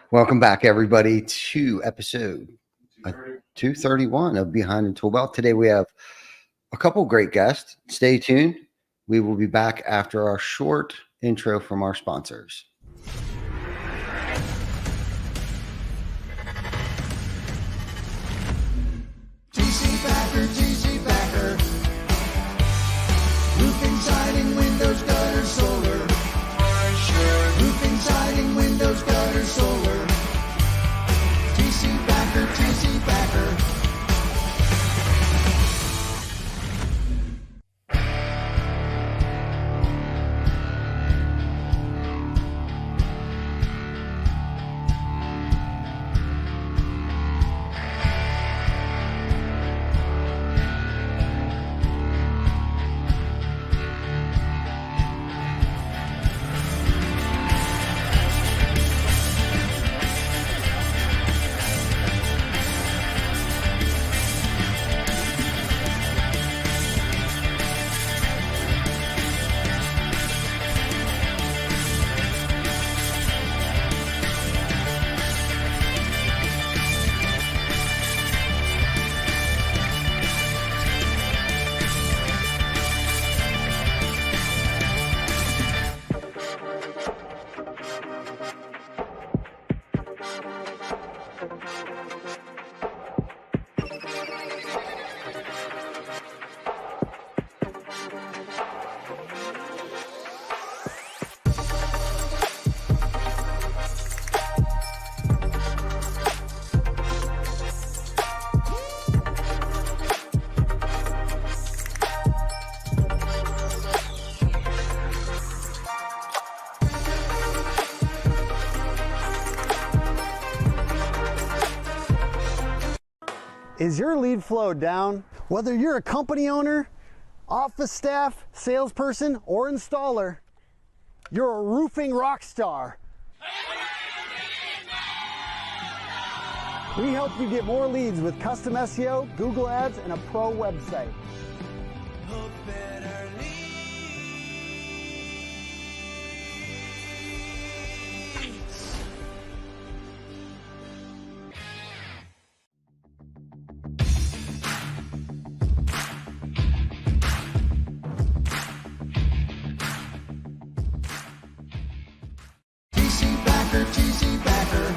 Welcome back, everybody, to episode 231 of Behind the ToolBelt. Today we have a couple great guests. Stay tuned. We will be back after our short intro from our sponsors. TC Backer. Roofing, siding, windows, gutter, solar. Roofing, siding, windows, gutter, solar. TC Backer. Is your lead flow down? Whether you're a company owner, office staff, salesperson, or installer, you're a roofing rock star. We help you get more leads with custom SEO, Google Ads, and a pro website. TC Backer.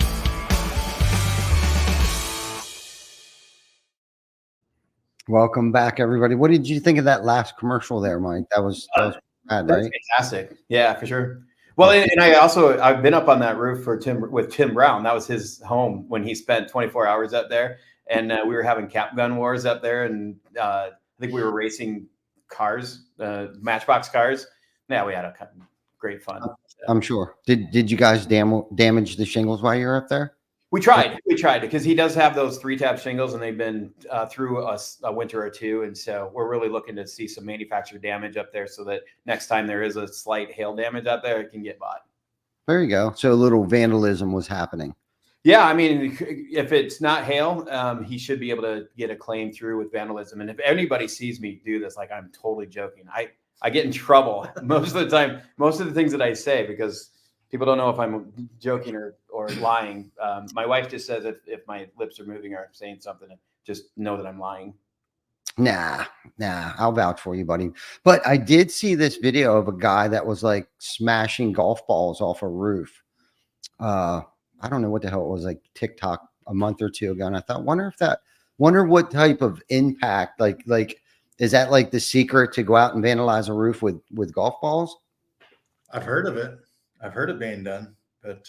Welcome back, everybody. What did you think of that last commercial there, Mike? That was bad, That's right? fantastic. Yeah, for sure. Well, and I've been up on that roof with Tim Brown. That was his home when he spent 24 hours up there, and we were having cap gun wars up there, and I think we were racing cars, Matchbox cars. Yeah, we had great fun. I'm sure. Did you guys damage the shingles while you were up there? We tried because he does have those 3-tab shingles, and they've been through a winter or two, and so we're really looking to see some manufacturer damage up there, so that next time there is a slight hail damage out there, it can get bought. There you go. So a little vandalism was happening. Yeah, I mean, if it's not hail, he should be able to get a claim through with vandalism. And if anybody sees me do this, like, I'm totally joking. I get in trouble most of the time. Most of the things that I say, because people don't know if I'm joking or lying. My wife just says if my lips are moving or I'm saying something, just know that I'm lying. Nah, I'll vouch for you, buddy. But I did see this video of a guy that was like smashing golf balls off a roof. I don't know what the hell it was, like TikTok a month or two ago. And I thought, wonder what type of impact, like, is that like the secret to go out and vandalize a roof with golf balls? I've heard of it. I've heard it being done, but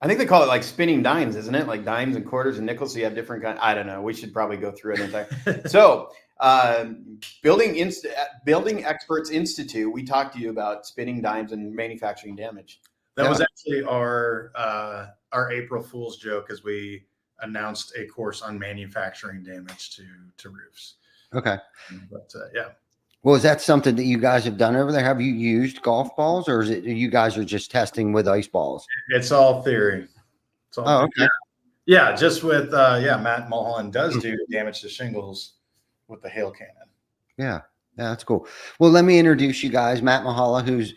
I think they call it like spinning dimes, isn't it? Like dimes and quarters and nickels. So you have different kinds. I don't know. We should probably go through it. So Building Experts Institute, we talked to you about spinning dimes and manufacturing damage. That was actually our April Fool's joke, as we announced a course on manufacturing damage to roofs. Okay. But yeah. Well, is that something that you guys have done over there? Have you used golf balls, or is it you guys are just testing with ice balls? It's all theory. It's all okay. Yeah, just with Matt Mulholland does do damage to shingles with the hail cannon. Yeah. Yeah, that's cool. Well, let me introduce you guys. Matt Mahala, who's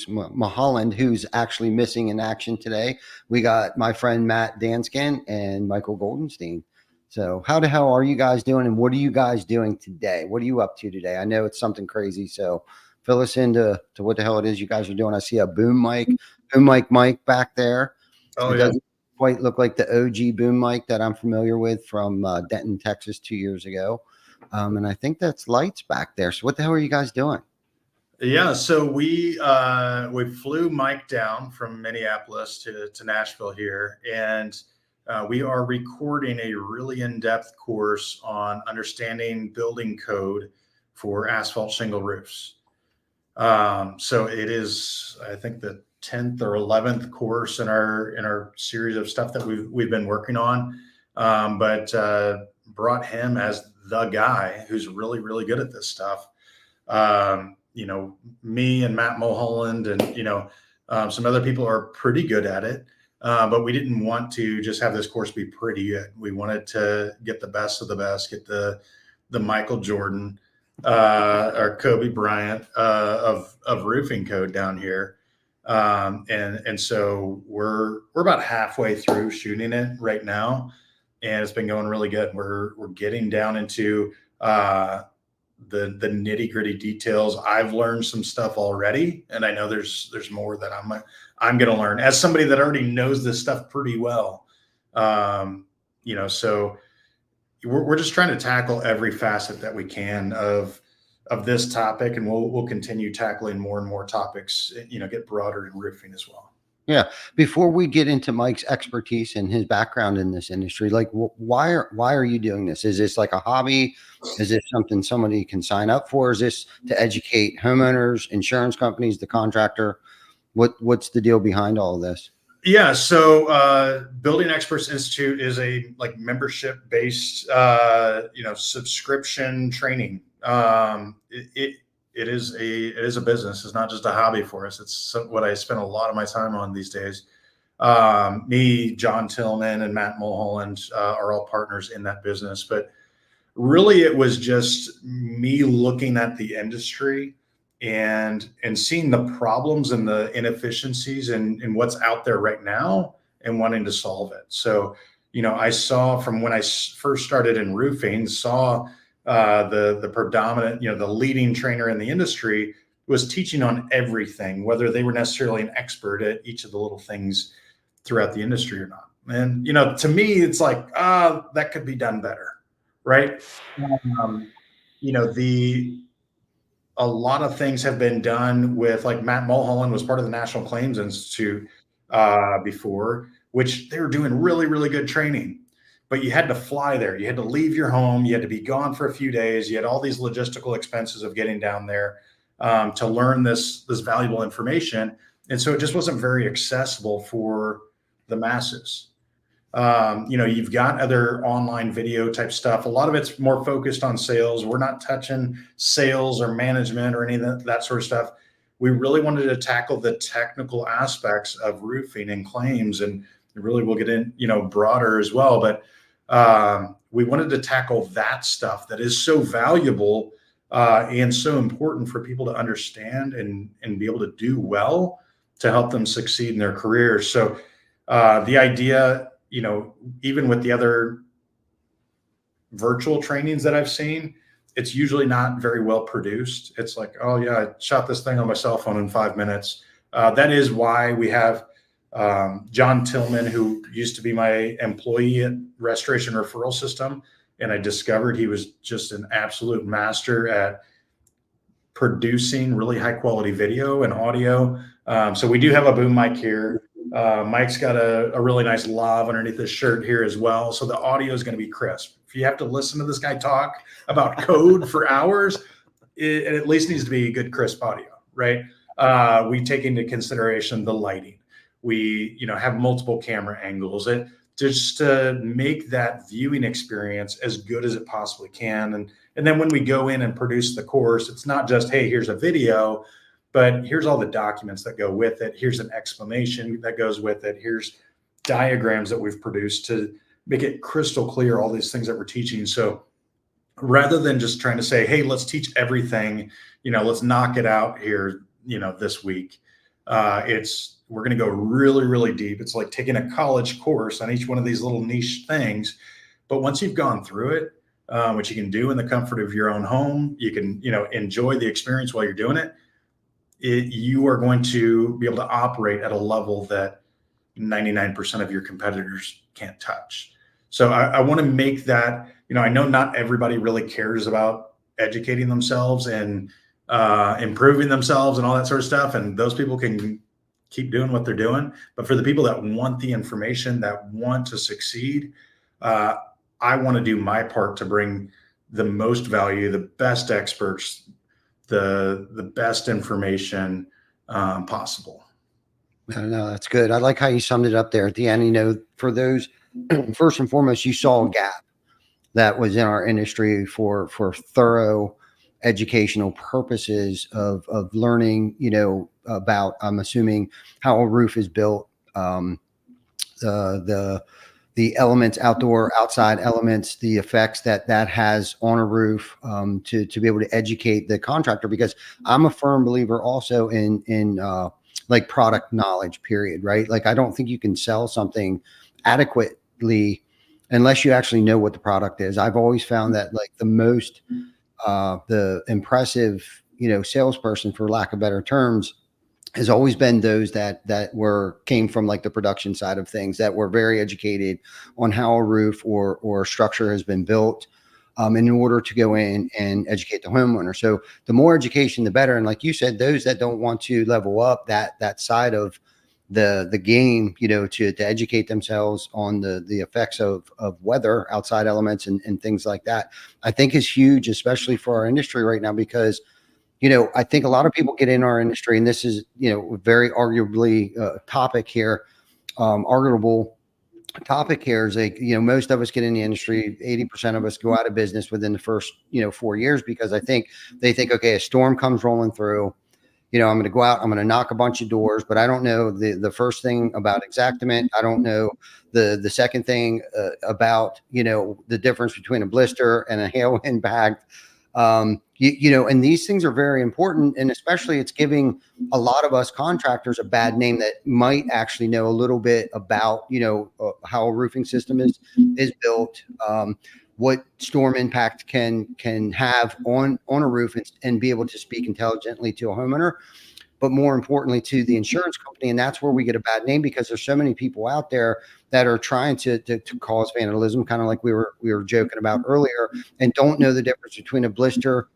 Mahaland, who's actually missing in action today. We got my friend Matt Danskin and Michael Goldenstein. So, how the hell are you guys doing, and what are you guys doing today? What are you up to today? I know it's something crazy, so fill us into what the hell it is you guys are doing. I see a boom mic back there. Oh, It yeah. doesn't quite look like the OG boom mic that I'm familiar with from Denton, Texas, 2 years ago. And I think that's lights back there. So what the hell are you guys doing? Yeah, so we flew Mike down from Minneapolis to Nashville here, and we are recording a really in-depth course on understanding building code for asphalt shingle roofs. So it is, I think, the 10th or 11th course in our series of stuff that we've been working on, but brought him as the guy who's really, really good at this stuff. You know, me and Matt Mulholland and, you know, some other people are pretty good at it. But we didn't want to just have this course be pretty good. We wanted to get the best of the best, get the Michael Jordan or Kobe Bryant of roofing code down here. And so we're about halfway through shooting it right now, and it's been going really good. We're getting down into the nitty gritty details. I've learned some stuff already, and I know there's more that I'm going to learn as somebody that already knows this stuff pretty well. You know, so we're just trying to tackle every facet that we can of this topic, and we'll continue tackling more and more topics, you know, get broader in roofing as well. Yeah. Before we get into Mike's expertise and his background in this industry, like why are you doing this? Is this like a hobby? Is this something somebody can sign up for? Is this to educate homeowners, insurance companies, the contractor? What's the deal behind all of this? Yeah, so Building Experts Institute is a like membership based you know, subscription training. It is a business. It's not just a hobby for us. It's what I spend a lot of my time on these days. Me, John Tillman, and Matt Mulholland are all partners in that business. But really, it was just me looking at the industry and seeing the problems and the inefficiencies and what's out there right now and wanting to solve it. So, you know, I saw from when I first started in roofing, saw the predominant, you know, the leading trainer in the industry was teaching on everything, whether they were necessarily an expert at each of the little things throughout the industry or not. And, you know, to me, it's like, that could be done better. Right. You know, a lot of things have been done with, like, Matt Mulholland was part of the National Claims Institute before, which they were doing really, really good training. But you had to fly there. You had to leave your home. You had to be gone for a few days. You had all these logistical expenses of getting down there to learn this valuable information. And so it just wasn't very accessible for the masses. You know, you've got other online video type stuff. A lot of it's more focused on sales. We're not touching sales or management or any of that sort of stuff. We really wanted to tackle the technical aspects of roofing and claims, and really we'll get in, you know, broader as well. But we wanted to tackle that stuff that is so valuable and so important for people to understand and be able to do well to help them succeed in their careers. So the idea, you know, even with the other virtual trainings that I've seen, it's usually not very well produced. It's like, oh yeah, I shot this thing on my cell phone in 5 minutes. That is why we have John Tillman, who used to be my employee at Restoration Referral System. And I discovered he was just an absolute master at producing really high quality video and audio. So we do have a boom mic here. Mike's got a really nice lav underneath his shirt here as well. So the audio is going to be crisp. If you have to listen to this guy talk about code for hours, it at least needs to be good, crisp audio, right? We take into consideration the lighting. We, you know, have multiple camera angles. It just to make that viewing experience as good as it possibly can. And then when we go in and produce the course, it's not just, hey, here's a video, but here's all the documents that go with it. Here's an explanation that goes with it. Here's diagrams that we've produced to make it crystal clear, all these things that we're teaching. So rather than just trying to say, hey, let's teach everything, let's knock it out here, this week. We're going to go really, really deep. It's like taking a college course on each one of these little niche things. But once you've gone through it, which you can do in the comfort of your own home, you can, enjoy the experience while you're doing it. You are going to be able to operate at a level that 99% of your competitors can't touch. So I want to make that, I know not everybody really cares about educating themselves and improving themselves and all that sort of stuff. And those people can keep doing what they're doing. But for the people that want the information, that want to succeed, I want to do my part to bring the most value, the best experts, the best information possible. I don't know. That's good. I like how you summed it up there at the end. For those, first and foremost, you saw a gap that was in our industry for thorough educational purposes of learning, about, I'm assuming, how a roof is built, the elements, outside elements, the effects that has on a roof, to be able to educate the contractor, because I'm a firm believer also in like product knowledge, period, right? Like, I don't think you can sell something adequately unless you actually know what the product is. I've always found that, like, the impressive, salesperson, for lack of better terms, has always been those that came from like the production side of things, that were very educated on how a roof or structure has been built, in order to go in and educate the homeowner. So the more education, the better. And like you said, those that don't want to level up that side of the game, to educate themselves on the effects of weather, outside elements, and things like that, I think is huge, especially for our industry right now, because I think a lot of people get in our industry, and this is, very arguably topic here, arguable topic here is, like, most of us get in the industry, 80% of us go out of business within the first, 4 years, because they think, okay, a storm comes rolling through, I'm going to go out, I'm going to knock a bunch of doors, but I don't know the first thing about exactament. I don't know the second thing about, the difference between a blister and a hail impact. And these things are very important, and especially it's giving a lot of us contractors a bad name that might actually know a little bit about, how a roofing system is built, what storm impact can have on a roof, and be able to speak intelligently to a homeowner, but more importantly to the insurance company. And that's where we get a bad name, because there's so many people out there that are trying to cause vandalism, kind of like we were joking about earlier, and don't know the difference between a blister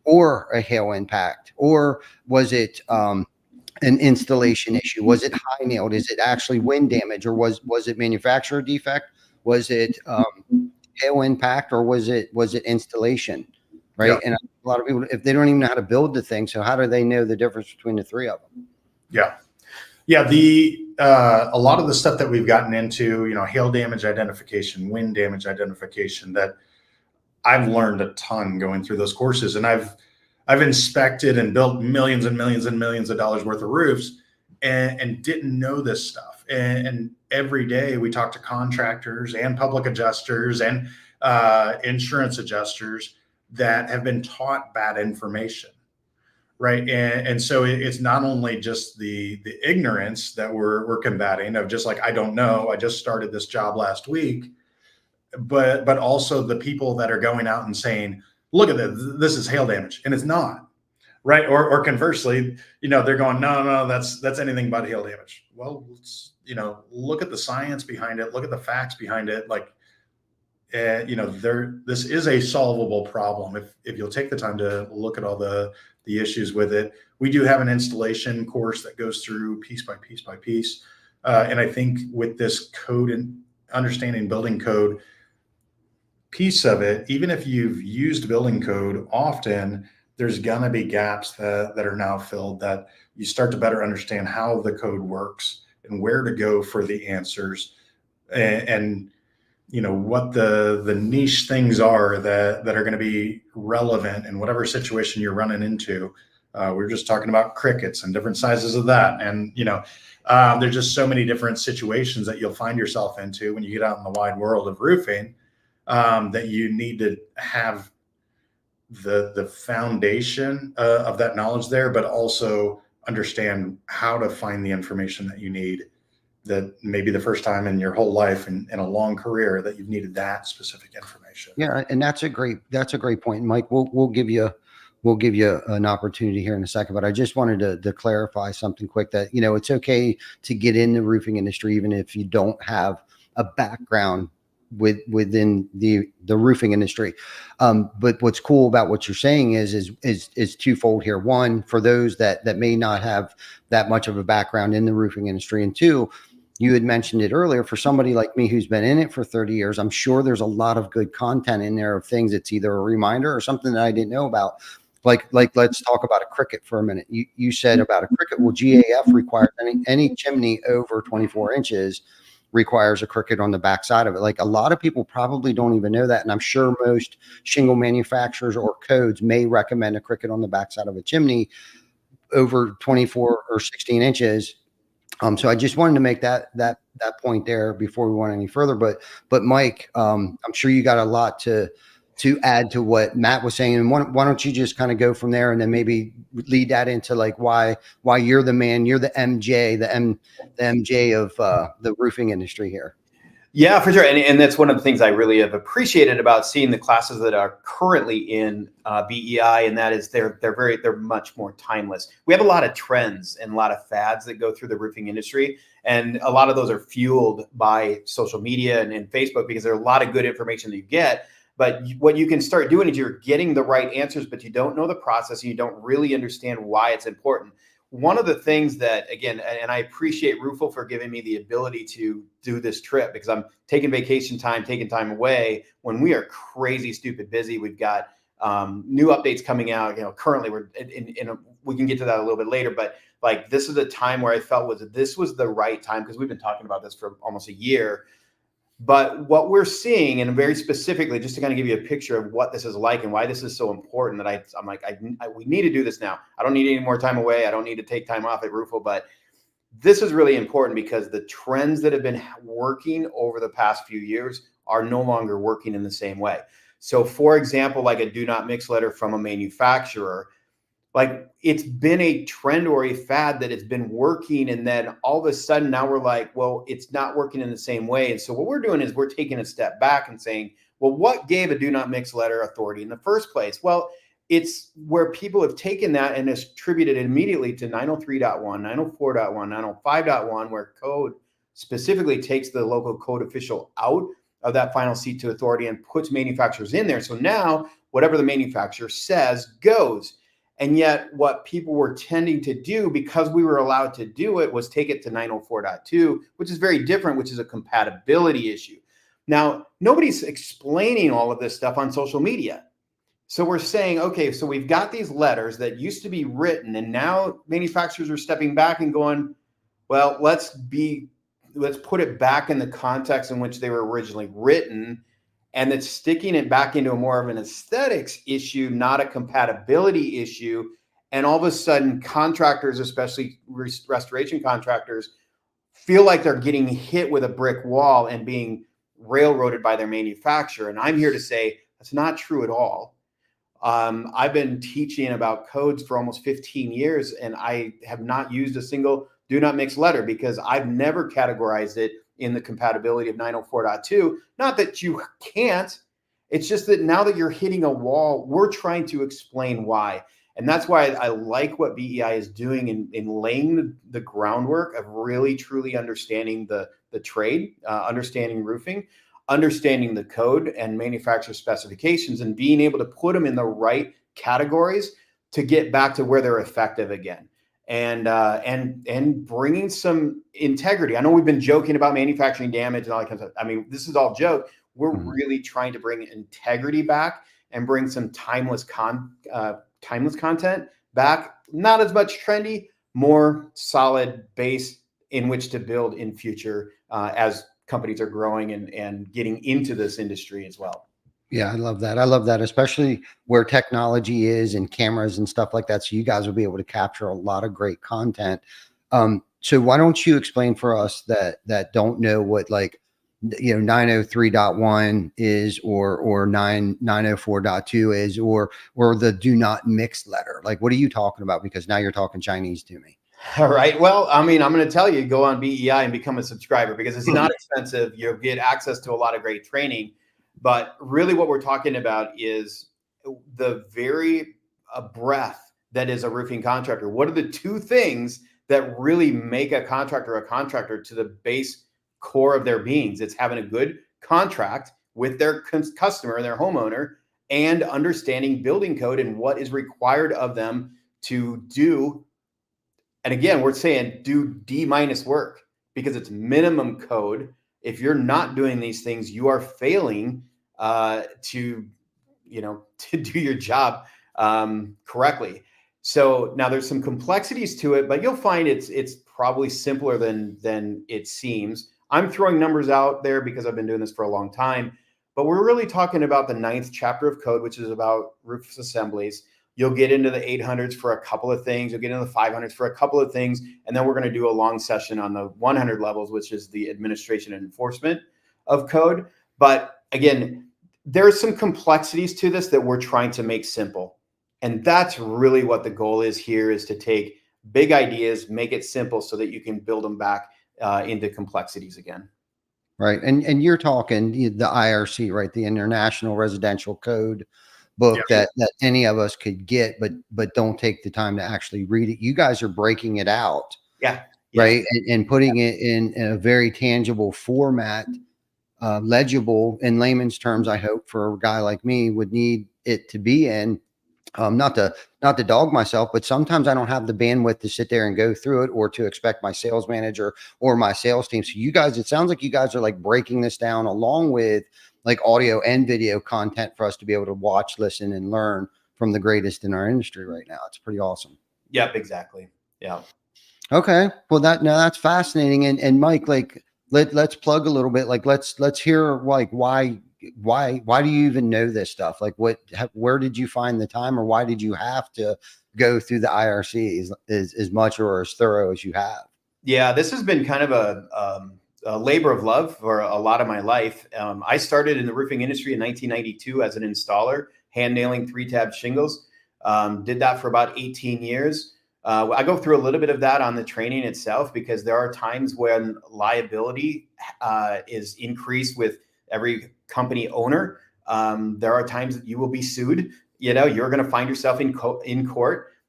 or a hail impact, or was it an installation issue? Was it high nailed? Is it actually wind damage, or was it manufacturer defect? Was it hail impact, or was it installation? Right. Yeah. And a lot of people, if they don't even know how to build the thing, so how do they know the difference between the three of them? Yeah. Yeah. A lot of the stuff that we've gotten into, hail damage identification, wind damage identification, that I've learned a ton going through those courses. And I've inspected and built millions and millions and millions of dollars worth of roofs, and didn't know this stuff. And every day we talk to contractors and public adjusters and insurance adjusters that have been taught bad information. Right. And so it's not only just the ignorance that we're combating, of just like, I don't know, I just started this job last week, but also the people that are going out and saying, look at this is hail damage, and it's not. Right. Or conversely, they're going, no, that's anything but hail damage. Well, look at the science behind it. Look at the facts behind it. Like, this is a solvable problem if you'll take the time to look at all the issues with it. We do have an installation course that goes through piece by piece by piece. And I think with this code and understanding building code piece of it, even if you've used building code often, there's going to be gaps that are now filled, that you start to better understand how the code works and where to go for the answers, and what the niche things are that are going to be relevant in whatever situation you're running into. We were just talking about crickets and different sizes of that. And, there's just so many different situations that you'll find yourself into when you get out in the wide world of roofing, that you need to have the foundation of that knowledge there, but also understand how to find the information that you need. That maybe the first time in your whole life in a long career that you've needed that specific information. Yeah, and that's a great point, Mike. We'll give you an opportunity here in a second, but I just wanted to clarify something quick, that it's okay to get in the roofing industry even if you don't have a background within the roofing industry. But what's cool about what you're saying is twofold here. One, for those that may not have that much of a background in the roofing industry, and two, you had mentioned it earlier, for somebody like me who's been in it for 30 years, I'm sure there's a lot of good content in there of things that's either a reminder or something that I didn't know about. Like let's talk about a cricket for a minute. You said about a cricket. Well, GAF requires any chimney over 24 inches requires a cricket on the backside of it. Like, a lot of people probably don't even know that. And I'm sure most shingle manufacturers or codes may recommend a cricket on the backside of a chimney over 24 or 16 inches. So I just wanted to make that point there before we went any further. But Mike, I'm sure you got a lot to add to what Matt was saying. And why don't you just kind of go from there, and then maybe lead that into like why you're the man, you're the MJ, the MJ of the roofing industry here. Yeah, for sure. And that's one of the things I really have appreciated about seeing the classes that are currently in BEI, and that is they're much more timeless. We have a lot of trends and a lot of fads that go through the roofing industry, and a lot of those are fueled by social media and Facebook, because there's a lot of good information that you get. But what you can start doing is you're getting the right answers, but you don't know the process and you don't really understand why it's important. One of the things that, again, and I appreciate Roofle for giving me the ability to do this trip, because I'm taking vacation time, taking time away when we are crazy, stupid busy. We've got new updates coming out. Currently we're we can get to that a little bit later, but like, this is a time where I felt this was the right time, because we've been talking about this for almost a year. But what we're seeing, and very specifically, just to kind of give you a picture of what this is like and why this is so important, that I'm like, we need to do this now. I don't need any more time away. I don't need to take time off at Roofle, but this is really important because the trends that have been working over the past few years are no longer working in the same way. So for example, like a do not mix letter from a manufacturer, like, it's been a trend or a fad that it's been working, and then all of a sudden now we're like, well, it's not working in the same way. And so what we're doing is we're taking a step back and saying, well, what gave a do not mix letter authority in the first place? Well, it's where people have taken that and attributed it immediately to 903.1, 904.1, 905.1, where code specifically takes the local code official out of that final seat to authority and puts manufacturers in there. So now whatever the manufacturer says goes. And yet what people were tending to do, because we were allowed to do it, was take it to 904.2, which is very different, which is a compatibility issue. Now, nobody's explaining all of this stuff on social media. So we're saying, okay, so we've got these letters that used to be written, and now manufacturers are stepping back and going, well, let's put it back in the context in which they were originally written. And it's sticking it back into a more of an aesthetics issue, not a compatibility issue. And all of a sudden, contractors, especially restoration contractors, feel like they're getting hit with a brick wall and being railroaded by their manufacturer. And I'm here to say that's not true at all. I've been teaching about codes for almost 15 years, and I have not used a single do not mix letter, because I've never categorized it in the compatibility of 904.2. Not that you can't, it's just that now that you're hitting a wall, we're trying to explain why. And that's why I like what BEI is doing in laying the groundwork of really truly understanding the trade, understanding roofing, understanding the code and manufacturer specifications, and being able to put them in the right categories to get back to where they're effective again. And bringing some integrity. I know we've been joking about manufacturing damage and all that kind of stuff. I mean, this is all joke. We're really trying to bring integrity back and bring some timeless content back. Not as much trendy, more solid base in which to build in future as companies are growing and getting into this industry as well. Yeah, I love that. I love that, especially where technology is and cameras and stuff like that. So you guys will be able to capture a lot of great content. So why don't you explain for us that don't know what like 903.1 is, or 904.2 is, or the do not mix letter? Like, what are you talking about? Because now you're talking Chinese to me. All right. Well, I mean, I'm going to tell you, go on BEI and become a subscriber because it's not expensive. You'll get access to a lot of great training. But really what we're talking about is the very breadth that is a roofing contractor. What are the two things that really make a contractor to the base core of their beings? It's having a good contract with their customer, their homeowner, and understanding building code and what is required of them to do. And again, we're saying do D- work because it's minimum code. If you're not doing these things, you are failing to do your job correctly. So now there's some complexities to it, but you'll find it's probably simpler than it seems. I'm throwing numbers out there because I've been doing this for a long time, but we're really talking about the 9th chapter of code, which is about roof assemblies. You'll get into the 800s for a couple of things. You'll get into the 500s for a couple of things. And then we're going to do a long session on the 100 levels, which is the administration and enforcement of code. But again, there are some complexities to this that we're trying to make simple. And that's really what the goal is here, is to take big ideas, make it simple so that you can build them back into complexities again. Right. And you're talking the IRC, right? The International Residential Code book that any of us could get, but don't take the time to actually read it. You guys are breaking it out. Yeah. Right. And putting it in a very tangible format, legible in layman's terms, I hope, for a guy like me would need it to be in. Not to dog myself, but sometimes I don't have the bandwidth to sit there and go through it, or to expect my sales manager or my sales team. So you guys, it sounds like you guys are like breaking this down along with like audio and video content for us to be able to watch, listen, and learn from the greatest in our industry right now. It's pretty awesome. Yep, exactly. Yeah. Okay. Well, that's fascinating. And Mike, like, let's plug a little bit. Like, let's hear like why do you even know this stuff? Like, where did you find the time, or why did you have to go through the IRC as much or as thorough as you have? Yeah, this has been kind of a labor of love for a lot of my life. I started in the roofing industry in 1992 as an installer, hand nailing 3-tab shingles. Did that for about 18 years. I go through a little bit of that on the training itself, because there are times when liability is increased with every company owner. There are times that you will be sued. You're going to find yourself in court,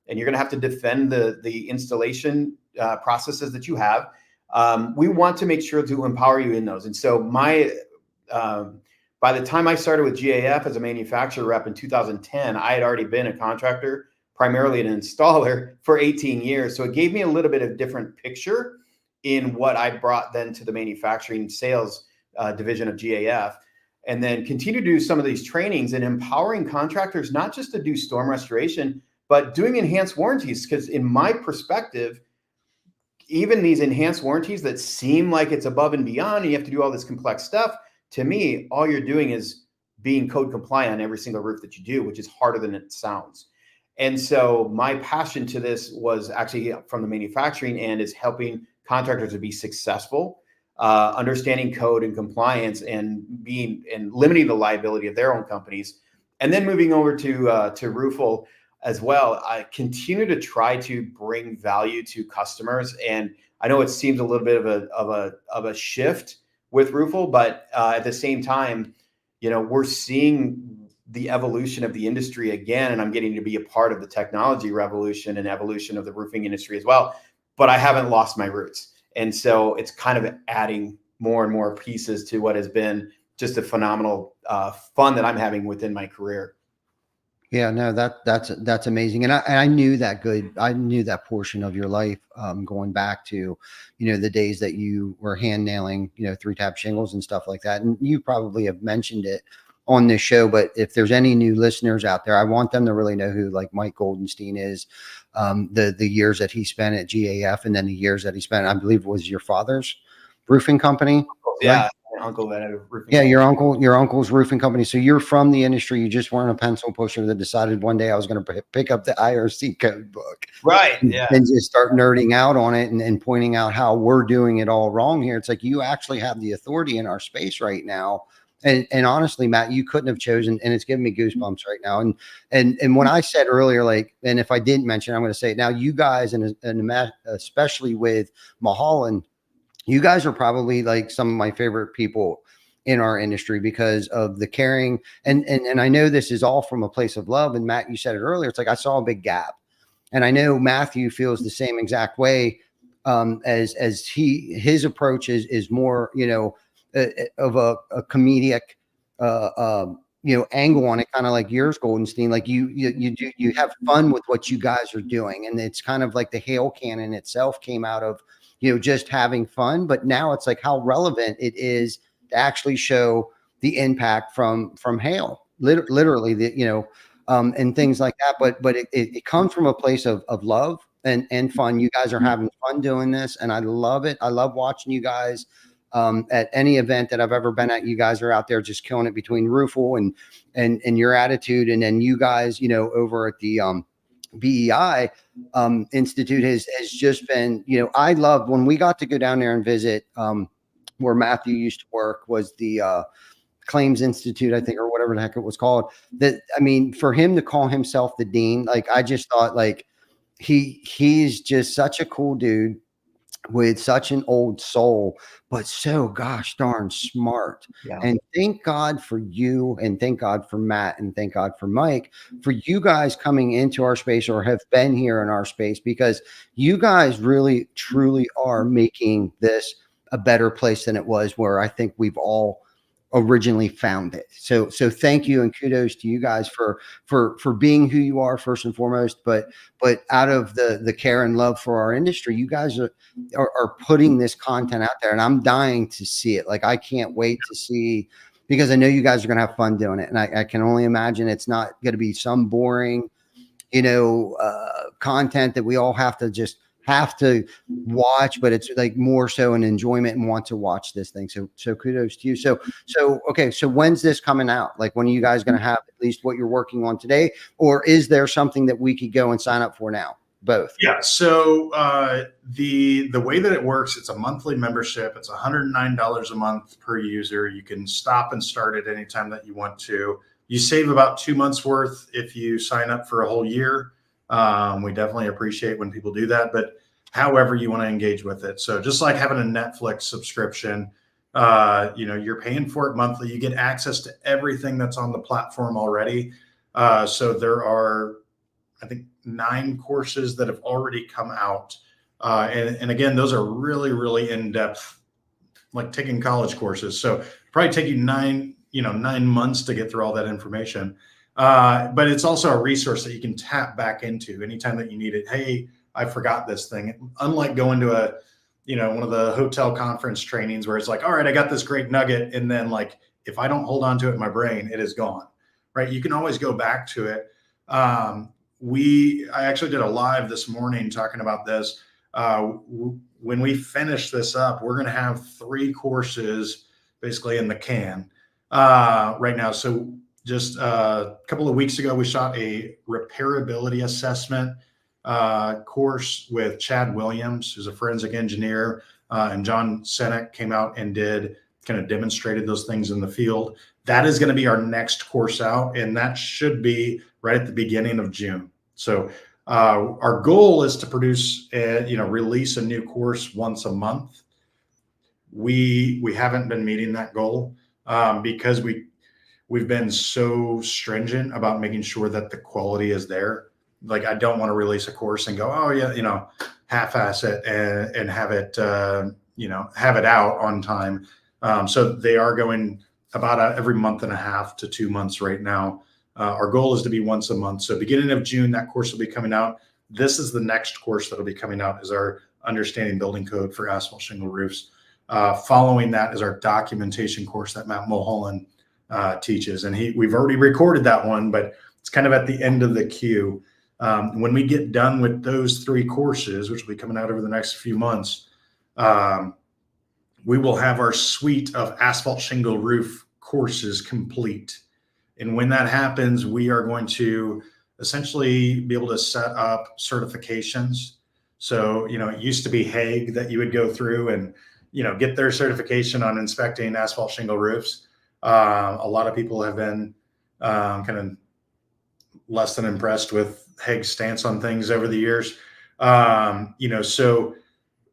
and you're going to have to defend the installation processes that you have. We want to make sure to empower you in those. And so by the time I started with GAF as a manufacturer rep in 2010, I had already been a contractor, primarily an installer, for 18 years. So it gave me a little bit of different picture in what I brought then to the manufacturing sales division of GAF, and then continue to do some of these trainings and empowering contractors, not just to do storm restoration, but doing enhanced warranties. Because in my perspective, even these enhanced warranties that seem like it's above and beyond, and you have to do all this complex stuff, to me, all you're doing is being code compliant on every single roof that you do, which is harder than it sounds. And so my passion to this was actually from the manufacturing end, is helping contractors to be successful, understanding code and compliance, and limiting the liability of their own companies. And then moving over to Roofle as well, I continue to try to bring value to customers. And I know it seems a little bit of a shift with Roofle, but at the same time, we're seeing the evolution of the industry again, and I'm getting to be a part of the technology revolution and evolution of the roofing industry as well. But I haven't lost my roots. And so it's kind of adding more and more pieces to what has been just a phenomenal fun that I'm having within my career. Yeah, no, that's amazing. And I knew that portion of your life, going back to, the days that you were hand nailing, 3-tab shingles and stuff like that. And you probably have mentioned it on this show, but if there's any new listeners out there, I want them to really know who like Mike Goldenstein is, the years that he spent at GAF, and then the years that he spent, I believe, was your father's roofing company. Yeah. Right? uncle that had a roofing. Yeah, your uncle's roofing company. So you're from the industry. You just weren't a pencil pusher that decided one day I was going to pick up the IRC code book. Right. And, Yeah. and just start nerding out on it and pointing out how we're doing it all wrong here. It's like you actually have the authority in our space right now. And honestly, Matt, you couldn't have chosen, and it's giving me goosebumps right now. And when I said earlier, like, and if I didn't mention, I'm going to say it now, you guys, and especially with Mulholland, you guys are probably like some of my favorite people in our industry because of the caring. And I know this is all from a place of love. And Matt, you said it earlier. It's like, I saw a big gap, and I know Matthew feels the same exact way. As his approach is more, of a comedic, angle on it, kind of like yours, Goldenstein. Like you have fun with what you guys are doing. And it's kind of like the hail cannon itself came out of, just having fun, but now it's like how relevant it is to actually show the impact from hail, literally, and things like that. But it comes from a place of love and fun. You guys are having fun doing this, and I love it. I love watching you guys at any event that I've ever been at. You guys are out there just killing it between Roofle and your attitude, and then you guys, over at the BEI Institute has just been, I loved when we got to go down there and visit where Matthew used to work, was the Claims Institute, I think, or whatever the heck it was called. That, I mean, for him to call himself the dean, like, I just thought, like, he's just such a cool dude with such an old soul, but so gosh darn smart. Yeah. And thank God for you, and thank God for Matt, and thank God for Mike, for you guys coming into our space or have been here in our space, because you guys really truly are making this a better place than it was, where I think we've all originally found it. So thank you, and kudos to you guys for being who you are first and foremost, but out of the care and love for our industry, you guys are putting this content out there, and I'm dying to see it. Like, I can't wait to see, because I know you guys are going to have fun doing it. And I can only imagine it's not going to be some boring, content that we all have to watch, but it's like more so an enjoyment and want to watch this thing. So kudos to you. So okay. So when's this coming out? Like, when are you guys going to have at least what you're working on today? Or is there something that we could go and sign up for now? Both. Yeah. So the way that it works, it's a monthly membership. It's $109 a month per user. You can stop and start at any time that you want to. You save about 2 months worth if you sign up for a whole year. We definitely appreciate when people do that, but however you want to engage with it. So just like having a Netflix subscription, you're paying for it monthly. You get access to everything that's on the platform already. So there are, I think, 9 courses that have already come out. And again, those are really, really in-depth, like taking college courses. So probably take you 9 months to get through all that information. But it's also a resource that you can tap back into anytime that you need it. Hey, I forgot this thing. Unlike going to one of the hotel conference trainings where it's like, all right, I got this great nugget. And then, like, if I don't hold on to it in my brain, it is gone, right? You can always go back to it. I actually did a live this morning talking about this. When we finish this up, we're going to have 3 courses basically in the can right now. So just a couple of weeks ago, we shot a repairability assessment course with Chad Williams, who's a forensic engineer, and John Senek came out and kind of demonstrated those things in the field. That is going to be our next course out, and that should be right at the beginning of June. So our goal is to release a new course once a month. We haven't been meeting that goal because we've been so stringent about making sure that the quality is there. Like, I don't want to release a course and go, oh yeah, half-ass it and have it, have it out on time. So they are going about every month and a half to 2 months right now. Our goal is to be once a month. So beginning of June, that course will be coming out. This is the next course that'll be coming out, is our Understanding Building Code for Asphalt Shingle Roofs. Following that is our documentation course that Matt Mulholland teaches. And we've already recorded that one, but it's kind of at the end of the queue. When we get done with those 3 courses, which will be coming out over the next few months, we will have our suite of asphalt shingle roof courses complete. And when that happens, we are going to essentially be able to set up certifications. So, it used to be Hague that you would go through and, get their certification on inspecting asphalt shingle roofs. A lot of people have been kind of less than impressed with Hague's stance on things over the years. So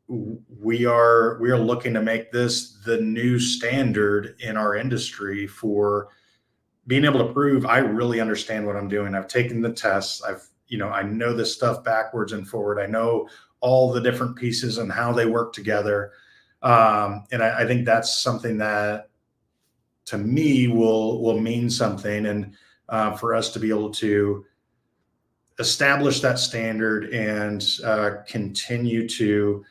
we are looking to make this the new standard in our industry for being able to prove I really understand what I'm doing. I've taken the tests. I know this stuff backwards and forward. I know all the different pieces and how they work together. And I think that's something that to me will mean something. And for us to be able to establish that standard and continue to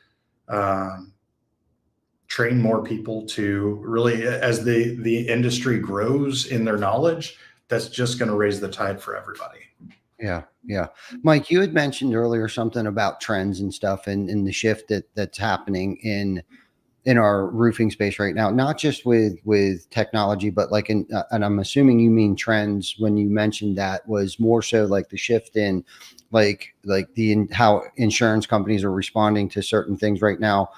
train more people to really, as the industry grows in their knowledge, that's just going to raise the tide for everybody. Yeah. Yeah. Mike, you had mentioned earlier something about trends and stuff and the shift that's happening in our roofing space right now, not just with technology, but like and I'm assuming you mean trends when you mentioned that was more so like the shift in like how insurance companies are responding to certain things right now.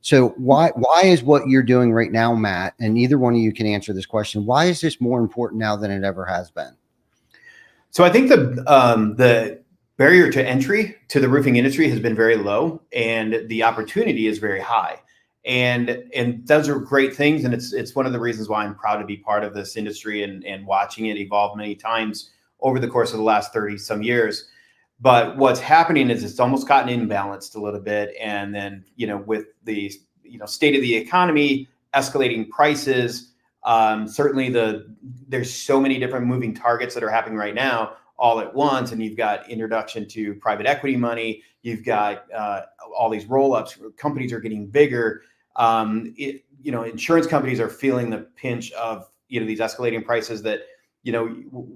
So why is what you're doing right now, Matt, and either one of you can answer this question, why is this more important now than it ever has been? So I think the barrier to entry to the roofing industry has been very low, and the opportunity is very high. And those are great things. And it's one of the reasons why I'm proud to be part of this industry and watching it evolve many times over the course of the last 30 some years. But what's happening is it's almost gotten imbalanced a little bit. And then, with the, state of the economy, escalating prices, certainly there's so many different moving targets that are happening right now all at once. And you've got introduction to private equity money. You've got all these roll-ups. Companies are getting bigger. Insurance companies are feeling the pinch of, these escalating prices that,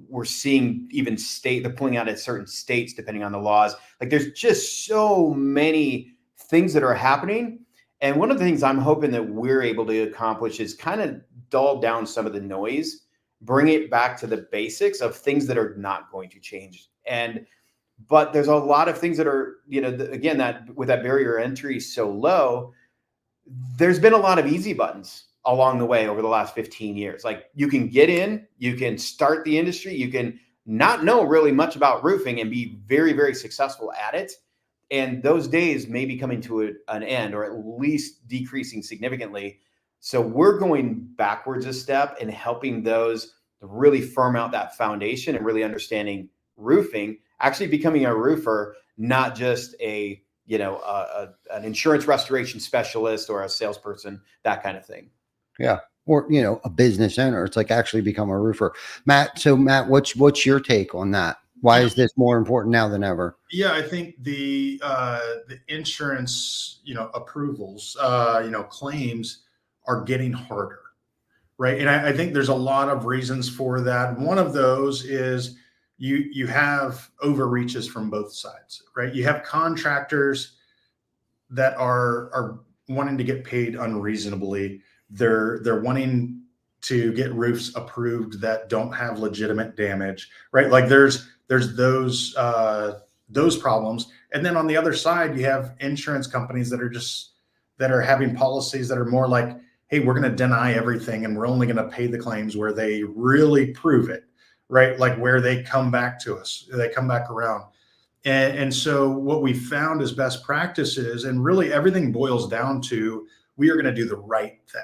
we're seeing even they're pulling out at certain states, depending on the laws. Like there's just so many things that are happening. And one of the things I'm hoping that we're able to accomplish is kind of dull down some of the noise, bring it back to the basics of things that are not going to change. But there's a lot of things that are, again, that with that barrier entry so low, there's been a lot of easy buttons along the way over the last 15 years. Like you can get in, you can start the industry, you can not know really much about roofing and be very, very successful at it. And those days may be coming to an end, or at least decreasing significantly. So we're going backwards a step and helping those to really firm out that foundation and really understanding roofing, actually becoming a roofer, not just an insurance restoration specialist or a salesperson, that kind of thing. Yeah. Or, a business owner. It's like actually become a roofer. Matt, what's your take on that? Why is this more important now than ever? Yeah, I think the insurance, approvals, claims are getting harder, right? And I think there's a lot of reasons for that. One of those is you have overreaches from both sides, right? You have contractors that are wanting to get paid unreasonably. They're wanting to get roofs approved that don't have legitimate damage, right? Like there's those problems. And then on the other side, you have insurance companies that are having policies that are more like, hey, we're going to deny everything and we're only going to pay the claims where they really prove it, right? Like where they come back to us, they come back around. And so what we found as best practices, and really everything boils down to, we are going to do the right thing.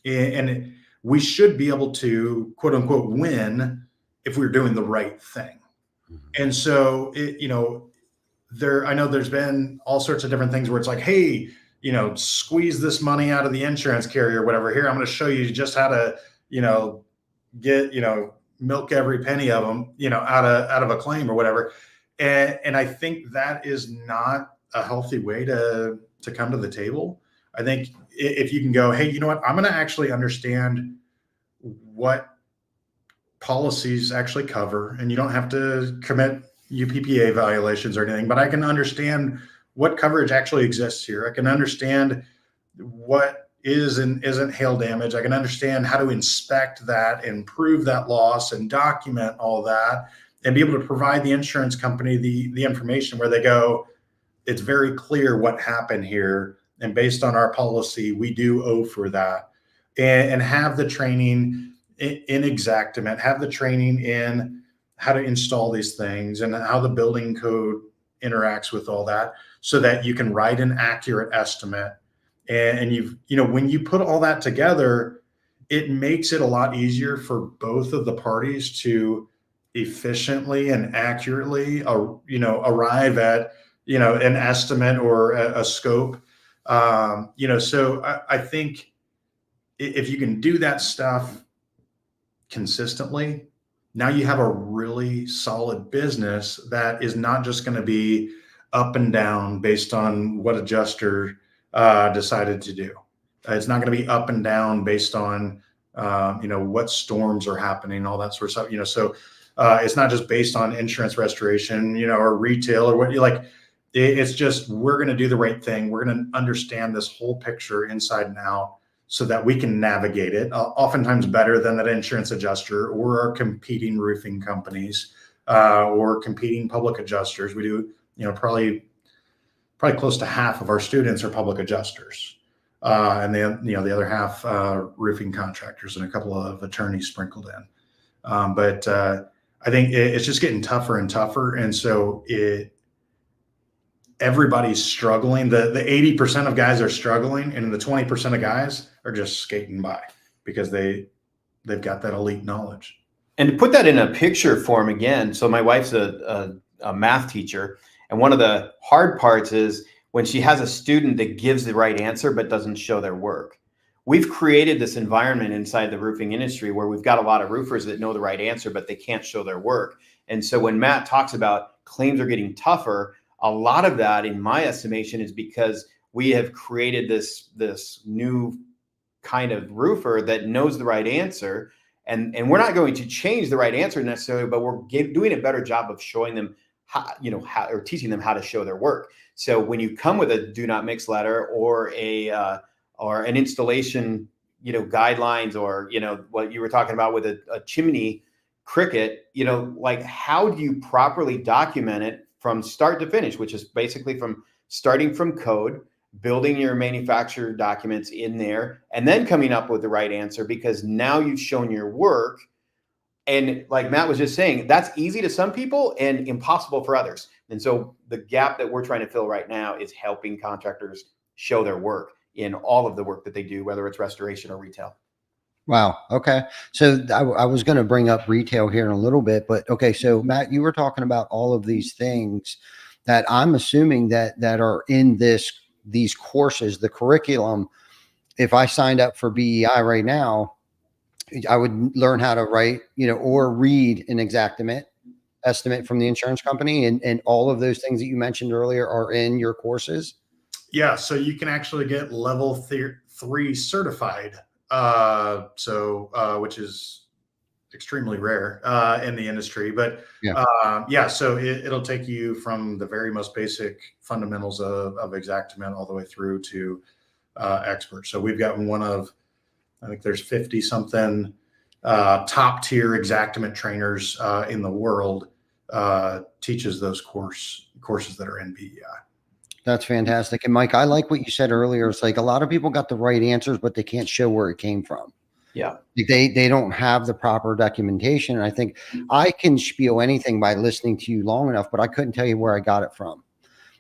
And we should be able to, quote unquote, win if we're doing the right thing. And so, I know there's been all sorts of different things where it's like, hey, squeeze this money out of the insurance carrier, whatever. Here, I'm going to show you just how to, get, milk every penny of them, out of a claim or whatever. And I think that is not a healthy way to come to the table. I think if you can go, hey, you know what, I'm going to actually understand what policies actually cover, and you don't have to commit UPPA violations or anything, but I can understand what coverage actually exists here. I can understand what isn't hail damage. I can understand how to inspect that and prove that loss and document all that and be able to provide the insurance company the information where they go, it's very clear what happened here. And based on our policy, we do owe for that. And have the training in Xactimate, have the training in how to install these things and how the building code interacts with all that so that you can write an accurate estimate. And when you put all that together, it makes it a lot easier for both of the parties to efficiently and accurately, arrive at, an estimate or a scope. So I think if you can do that stuff consistently, now you have a really solid business that is not just going to be up and down based on what adjuster decided to do. It's not going to be up and down based on, what storms are happening, all that sort of stuff, so it's not just based on insurance restoration, or retail or what you like. It's just, we're going to do the right thing. We're going to understand this whole picture inside and out so that we can navigate it oftentimes better than that insurance adjuster or our competing roofing companies or competing public adjusters. We do, probably close to half of our students are public adjusters. And then, the other half roofing contractors and a couple of attorneys sprinkled in. But I think it's just getting tougher and tougher. And so everybody's struggling. The 80% of guys are struggling, and the 20% of guys are just skating by because they've got that elite knowledge. And to put that in a picture form again, so my wife's a math teacher, and one of the hard parts is when she has a student that gives the right answer but doesn't show their work. We've created this environment inside the roofing industry where we've got a lot of roofers that know the right answer, but they can't show their work. And so when Matt talks about claims are getting tougher, a lot of that, in my estimation, is because we have created this new kind of roofer that knows the right answer. And we're not going to change the right answer necessarily, but we're doing a better job of showing them how, or teaching them how to show their work. So when you come with a do not mix letter or an installation, guidelines, or, what you were talking about with a chimney cricket, how do you properly document it from start to finish, which is basically from starting from code, building your manufacturer documents in there, and then coming up with the right answer, because now you've shown your work. And like Matt was just saying, that's easy to some people and impossible for others. And so the gap that we're trying to fill right now is helping contractors show their work in all of the work that they do, whether it's restoration or retail. Wow. Okay. So I was going to bring up retail here in a little bit, but okay. So Matt, you were talking about all of these things that I'm assuming that are in these courses, the curriculum. If I signed up for BEI right now, I would learn how to write, or read an Xactimate estimate from the insurance company, and all of those things that you mentioned earlier are in your courses. Yeah. So you can actually get level 3 certified. Which is extremely rare in the industry, but so it'll take you from the very most basic fundamentals of Xactimate all the way through to expert. So we've got one of, I think there's 50 something top tier Xactimate trainers in the world teaches those courses that are in BEI. That's fantastic. And Mike, I like what you said earlier. It's like a lot of people got the right answers, but they can't show where it came from. Yeah. They don't have the proper documentation. And I think I can spiel anything by listening to you long enough, but I couldn't tell you where I got it from.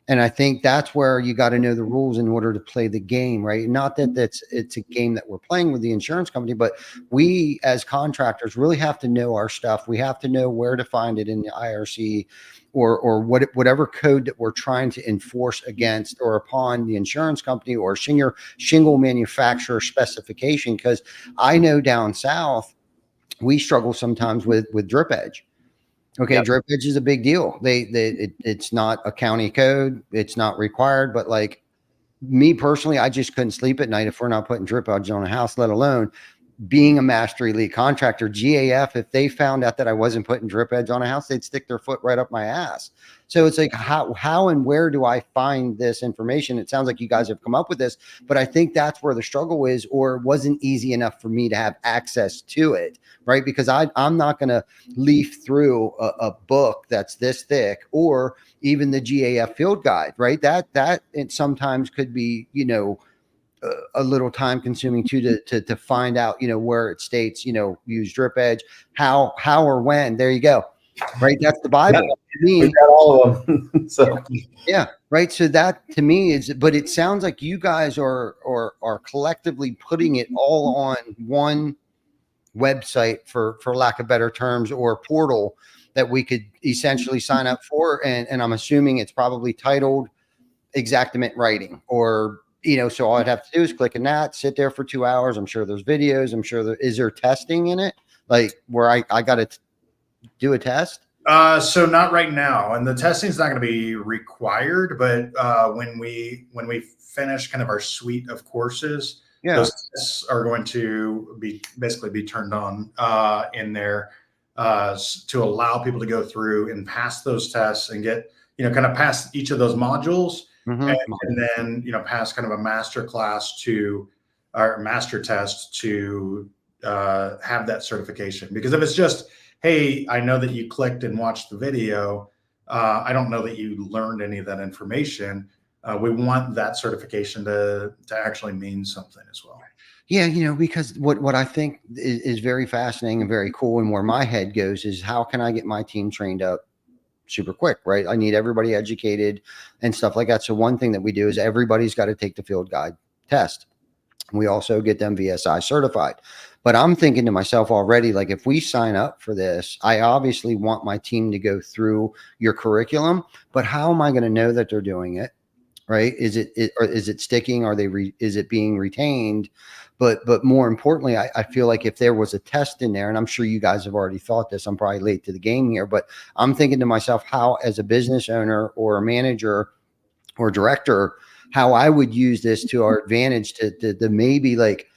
And I think that's where you got to know the rules in order to play the game, right? Not that it's a game that we're playing with the insurance company, but we as contractors really have to know our stuff. We have to know where to find it in the IRC or whatever code that we're trying to enforce against or upon the insurance company or shingle manufacturer specification. Because I know down south, we struggle sometimes with drip edge. Okay, yep. Drip edge is a big deal. It's not a county code. It's not required. But like me personally, I just couldn't sleep at night if we're not putting drip edge on a house, let alone being a master elite contractor, GAF, if they found out that I wasn't putting drip edge on a house, they'd stick their foot right up my ass. So it's like, how and where do I find this information? It sounds like you guys have come up with this, but I think that's where the struggle is, or it wasn't easy enough for me to have access to it, right? Because I'm not going to leaf through a book that's this thick, or even the GAF field guide, right? That it sometimes could be, a little time consuming too, to find out, where it states, use drip edge, how or when. There you go. Right. That's the Bible. To me, we got all of them. So yeah. Right. So that to me is, but it sounds like you guys are collectively putting it all on one website, for lack of better terms, or portal that we could essentially sign up for. And I'm assuming it's probably titled Exactament Writing, or, so all I'd have to do is click on that, sit there for 2 hours. I'm sure there's videos. I'm sure is there testing in it, like where I got to do a test? So not right now, and the testing is not going to be required. But when we finish kind of our suite of courses, those tests are going to be turned on in there to allow people to go through and pass those tests and get kind of pass each of those modules, and then pass kind of a master class to our master test to have that certification. Because if it's just, hey, I know that you clicked and watched the video, I don't know that you learned any of that information. We want that certification to actually mean something as well. Yeah, because what I think is very fascinating and very cool, and where my head goes, is how can I get my team trained up super quick, right? I need everybody educated and stuff like that. So one thing that we do is everybody's got to take the field guide test. We also get them VSI certified. But I'm thinking to myself already, like, if we sign up for this, I obviously want my team to go through your curriculum, but how am I going to know that they're doing it? Right? Is it sticking? Is it being retained? But more importantly, I feel like if there was a test in there, and I'm sure you guys have already thought this, I'm probably late to the game here, but I'm thinking to myself, how, as a business owner or a manager or director, how I would use this to our advantage to maybe, like,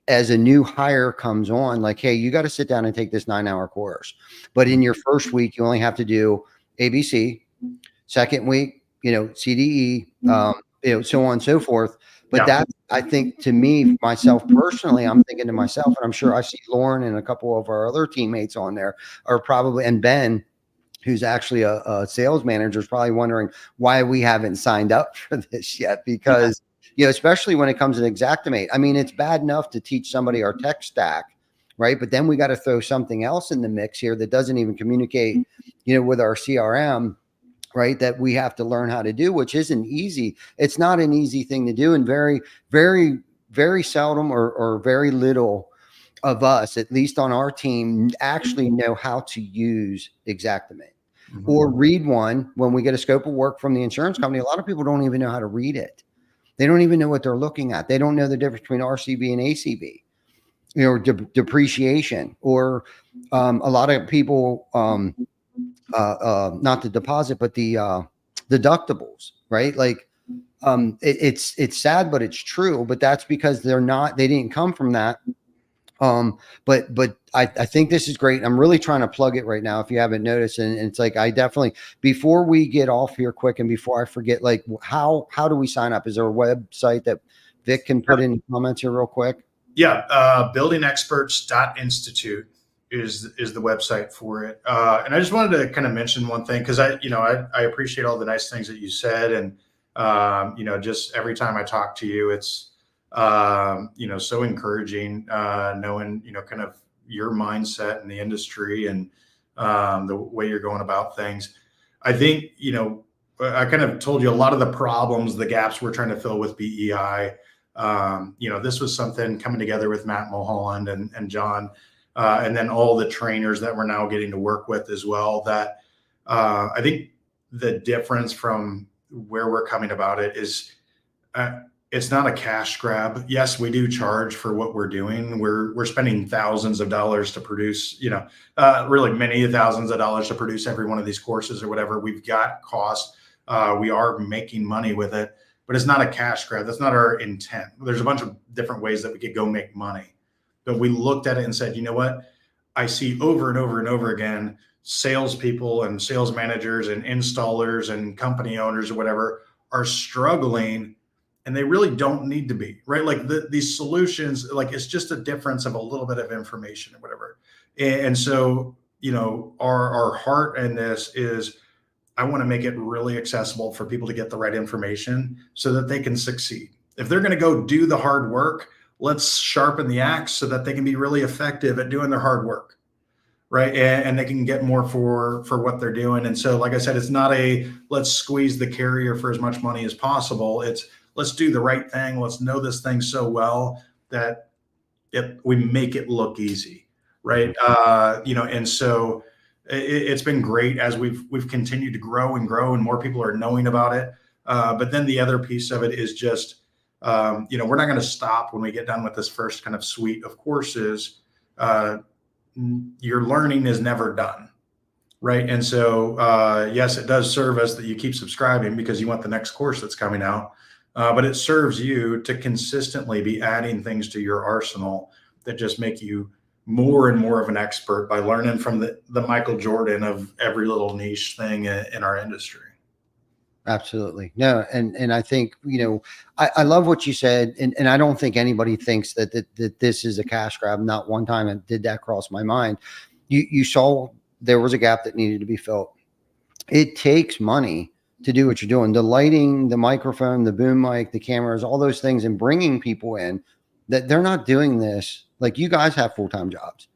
as a new hire comes on, like, hey, you got to sit down and take this 9-hour course. But in your first week, you only have to do ABC. Second week, CDE, so on and so forth. But that's, I think, to me, myself personally, I'm thinking to myself, and I'm sure I see Lauren and a couple of our other teammates on there are probably, and Ben, who's actually a sales manager, is probably wondering why we haven't signed up for this yet, because especially when it comes to Xactimate. I mean, it's bad enough to teach somebody our tech stack, right? But then we got to throw something else in the mix here that doesn't even communicate, with our CRM, right? That we have to learn how to do, which isn't easy. It's not an easy thing to do. And very, very, very seldom or very little of us, at least on our team, actually know how to use Xactimate or read one. When we get a scope of work from the insurance company, a lot of people don't even know how to read it. They don't even know what they're looking at. They don't know the difference between RCB and ACB, depreciation, or a lot of people, not the deposit, but the deductibles, right? Like, it's sad, but it's true. But that's because they didn't come from that. But I think this is great. I'm really trying to plug it right now, if you haven't noticed. And it's like, I definitely, before we get off here quick, and before I forget, like, how do we sign up? Is there a website that Vic can put in comments here real quick? Yeah. Buildingexperts.institute is the website for it. And I just wanted to kind of mention one thing, because I appreciate all the nice things that you said. And, just every time I talk to you, it's, so encouraging, knowing, kind of your mindset in the industry and the way you're going about things. I think, I kind of told you a lot of the problems, the gaps we're trying to fill with BEI. This was something coming together with Matt Mulholland and John, and then all the trainers that we're now getting to work with as well, that I think the difference from where we're coming about it is, it's not a cash grab. Yes, we do charge for what we're doing. We're spending thousands of dollars to produce, really many thousands of dollars to produce every one of these courses or whatever. We've got costs. We are making money with it, but it's not a cash grab. That's not our intent. There's a bunch of different ways that we could go make money. But we looked at it and said, you know what? I see over and over and over again, salespeople and sales managers and installers and company owners or whatever are struggling, and they really don't need to be, right? Like these solutions, like it's just a difference of a little bit of information or whatever. And so, you know, our heart in this is, I want to make it really accessible for people to get the right information so that they can succeed. If they're going to go do the hard work, let's sharpen the axe so that they can be really effective at doing their hard work, right? And they can get more for what they're doing. And so, like I said, it's not a let's squeeze the carrier for as much money as possible. It's let's do the right thing. Let's know this thing so well that we make it look easy, right? You know, and so it's been great as we've continued to grow and more people are knowing about it. But then the other piece of it is just, you know, we're not going to stop when we get done with this first kind of suite of courses. Your learning is never done, right? And so, yes, it does serve us that you keep subscribing because you want the next course that's coming out. But it serves you to consistently be adding things to your arsenal that just make you more and more of an expert by learning from the Michael Jordan of every little niche thing in our industry. Absolutely. No. And I think, you know, I love what you said. And I don't think anybody thinks that this is a cash grab. Not one time it did that cross my mind. You saw there was a gap that needed to be filled. It takes money to do what you're doing. The lighting, the microphone, the boom mic, the cameras, all those things, and bringing people in that they're not doing this. Like you guys have full-time jobs.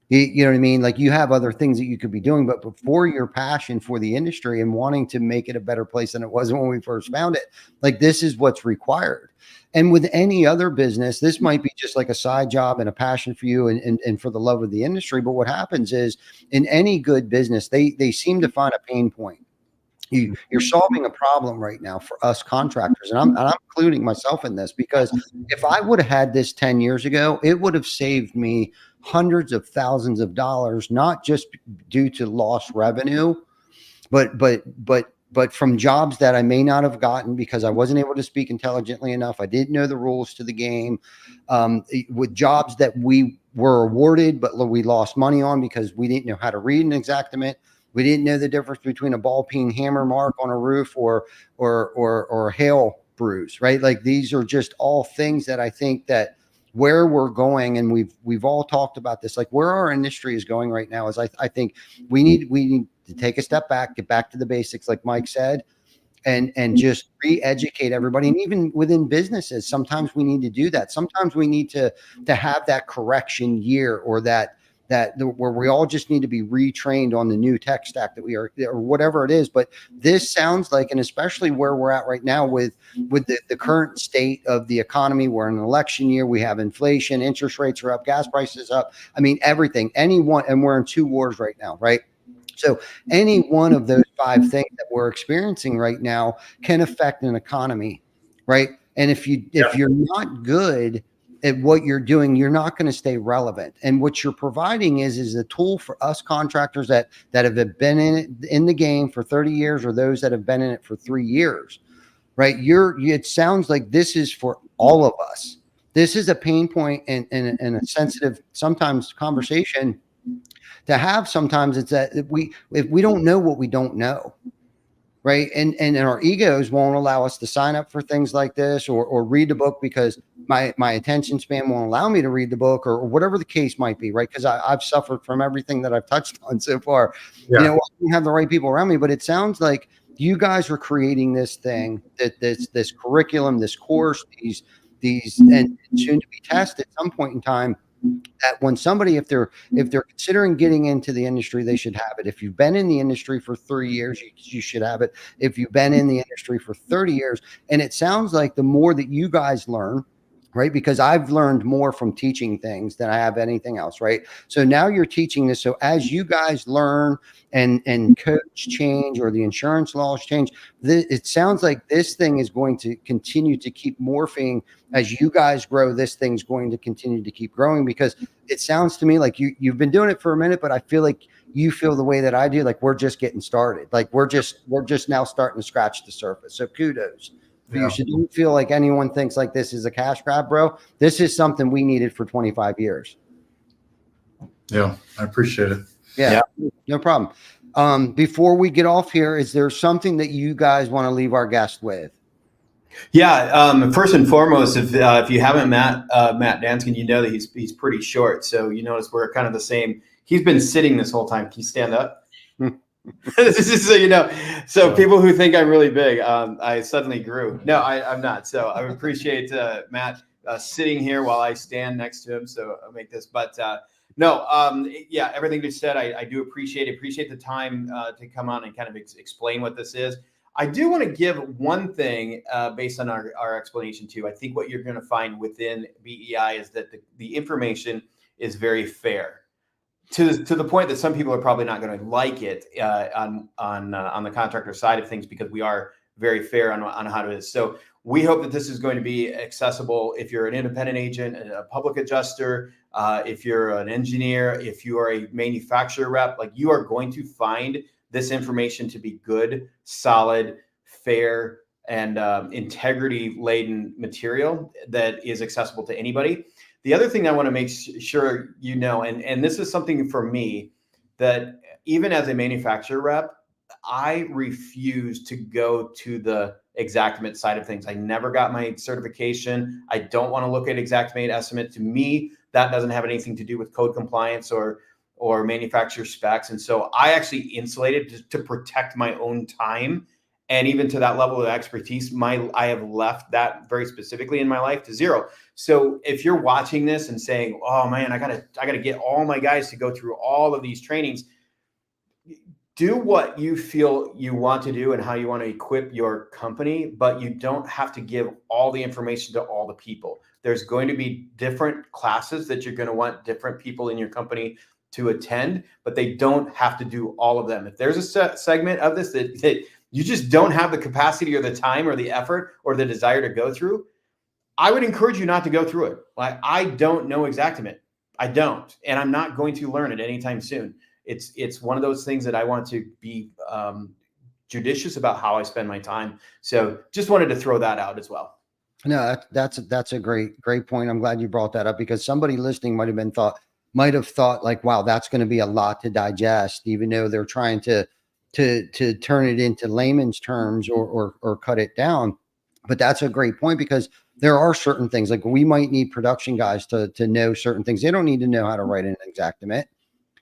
You know what I mean? Like you have other things that you could be doing, but before your passion for the industry and wanting to make it a better place than it was when we first found it, like this is what's required. And with any other business, this might be just like a side job and a passion for you and for the love of the industry. But what happens is in any good business, they seem to find a pain point. You're solving a problem right now for us contractors. And I'm including myself in this because if I would have had this 10 years ago, it would have saved me hundreds of thousands of dollars, not just due to lost revenue, but from jobs that I may not have gotten because I wasn't able to speak intelligently enough. I didn't know the rules to the game, with jobs that we were awarded, but we lost money on because we didn't know how to read an exactament. We didn't know the difference between a ball peen hammer mark on a roof or a hail bruise, right? Like these are just all things that I think that where we're going, and we've all talked about this, like where our industry is going right now is I think we need to take a step back, get back to the basics, like Mike said, and just re-educate everybody. And even within businesses, sometimes we need to do that. Sometimes we need to have that correction year or that where we all just need to be retrained on the new tech stack that we are, or whatever it is. But this sounds like, and especially where we're at right now with the current state of the economy, we're in an election year, we have inflation, interest rates are up, gas prices up. I mean, everything, and we're in 2 wars right now, right? So any one of those 5 things that we're experiencing right now can affect an economy, right? And if you're not good at what you're doing, you're not going to stay relevant. And what you're providing is a tool for us contractors that have been in the game for 30 years or those that have been in it for 3 years, right? It sounds like this is for all of us. This is a pain point and a sensitive sometimes conversation to have. Sometimes it's that if we don't know what we don't know, right? And our egos won't allow us to sign up for things like this or read the book because my attention span won't allow me to read the book or whatever the case might be, right? Because I've suffered from everything that I've touched on so far. Yeah. You know, I don't have the right people around me, but it sounds like you guys are creating this thing, this curriculum, this course, these and soon to be tested at some point in time. That when somebody, if they're considering getting into the industry, they should have it. If you've been in the industry for 3 years, you should have it. If you've been in the industry for 30 years, and it sounds like the more that you guys learn, right? Because I've learned more from teaching things than I have anything else, right? So now you're teaching this. So as you guys learn and coach change or the insurance laws change, it sounds like this thing is going to continue to keep morphing as you guys grow. This thing's going to continue to keep growing because it sounds to me like you've been doing it for a minute, but I feel like you feel the way that I do. Like we're just getting started. Like we're just now starting to scratch the surface. So kudos. for you. So don't feel like anyone thinks like this is a cash grab, bro. This is something we needed for 25 years. Yeah, I appreciate it. Yeah. No problem. Before we get off here, is there something that you guys want to leave our guest with? Yeah. First and foremost, if you haven't met Matt Danskin, you know that he's pretty short. So you notice we're kind of the same. He's been sitting this whole time. Can you stand up? This is so you know. So people who think I'm really big, I suddenly grew. No, I'm not. So I appreciate Matt sitting here while I stand next to him. So I'll make this. But yeah, everything you said, I do appreciate the time to come on and kind of explain what this is. I do want to give one thing based on our explanation too. I think what you're going to find within BEI is that the information is very fair to the point that some people are probably not going to like it on the contractor side of things, because we are very fair on how it is. So we hope that this is going to be accessible if you're an independent agent, a public adjuster, if you're an engineer, if you are a manufacturer rep, like you are going to find this information to be good, solid, fair, and integrity-laden material that is accessible to anybody. The other thing I want to make sure you know, and this is something for me, that even as a manufacturer rep, I refuse to go to the Xactimate side of things. I never got my certification. I don't want to look at Xactimate estimate. To me, that doesn't have anything to do with code compliance or manufacturer specs. And so I actually insulated to protect my own time. And even to that level of expertise, I have left that very specifically in my life to zero. So if you're watching this and saying, oh man, I gotta get all my guys to go through all of these trainings, do what you feel you want to do and how you want to equip your company, but you don't have to give all the information to all the people. There's going to be different classes that you're going to want different people in your company to attend, but they don't have to do all of them. If there's a segment of this that you just don't have the capacity or the time or the effort or the desire to go through, I would encourage you not to go through it. Like, I don't know Xactimate. I don't, and I'm not going to learn it anytime soon. It's one of those things that I want to be judicious about how I spend my time. So just wanted to throw that out as well. No, that's a great point. I'm glad you brought that up, because somebody listening might have thought like, wow, that's going to be a lot to digest, even though they're trying to turn it into layman's terms or cut it down. But that's a great point, because there are certain things, like we might need production guys to know certain things. They don't need to know how to write an Xactimate.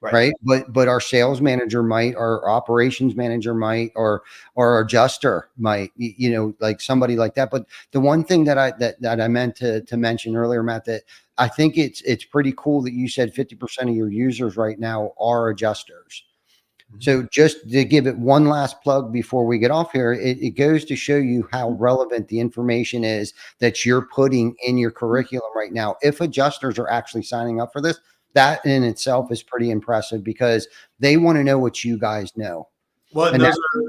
Right. But our sales manager might, our operations manager might, or our adjuster might, you know, like somebody like that. But the one thing that I meant to mention earlier, Matt, that I think it's pretty cool that you said 50% of your users right now are adjusters. So just to give it one last plug before we get off here, it goes to show you how relevant the information is that you're putting in your curriculum right now. If adjusters are actually signing up for this, that in itself is pretty impressive, because they want to know what you guys know. Well,